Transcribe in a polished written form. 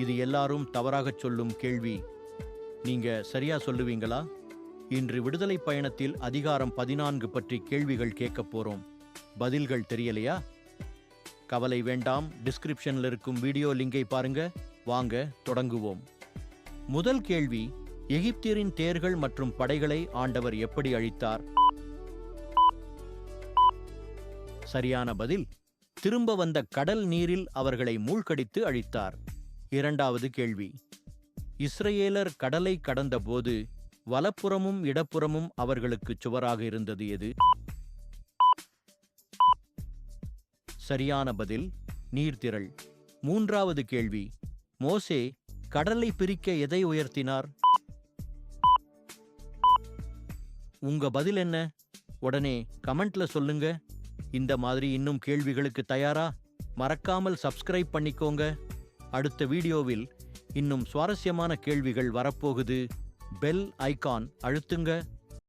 இது எல்லாரும் தவறாகச் சொல்லும் கேள்வி. நீங்க சரியா சொல்லுவீங்களா? இன்று விடுதலை பயணத்தில் அதிகாரம் 14 பற்றி கேள்விகள் கேட்கப் போறோம். பதில்கள் தெரியலையா? கவலை வேண்டாம், டிஸ்கிரிப்ஷன்ல இருக்கும் வீடியோ லிங்கை பாருங்க. வாங்க தொடங்குவோம். முதல் கேள்வி, எகிப்தியரின் தேர்கள் மற்றும் படைகளை ஆண்டவர் எப்படி அழித்தார்? சரியான பதில், திரும்ப வந்த கடல் நீரில் அவர்களை மூழ்கடித்து அழித்தார். இரண்டாவது கேள்வி, இஸ்ரவேலர் கடலை கடந்தபோது வலப்புறமும் இடப்புறமும் அவர்களுக்கு சுவராக இருந்தது எது? சரியான பதில், நீர்த்திரள். மூன்றாவது கேள்வி, மோசே கடலை பிரிக்க எதை உயர்த்தினார்? உங்க பதில் என்ன? உடனே கமெண்ட்ல சொல்லுங்க. இந்த மாதிரி இன்னும் கேள்விகளுக்கு தயாரா? மறக்காமல் சப்ஸ்கிரைப் பண்ணிக்கோங்க. அடுத்த வீடியோவில் இன்னும் சுவாரஸ்யமான கேள்விகள் வரப்போகுது. பெல் ஐகான் அழுத்துங்க.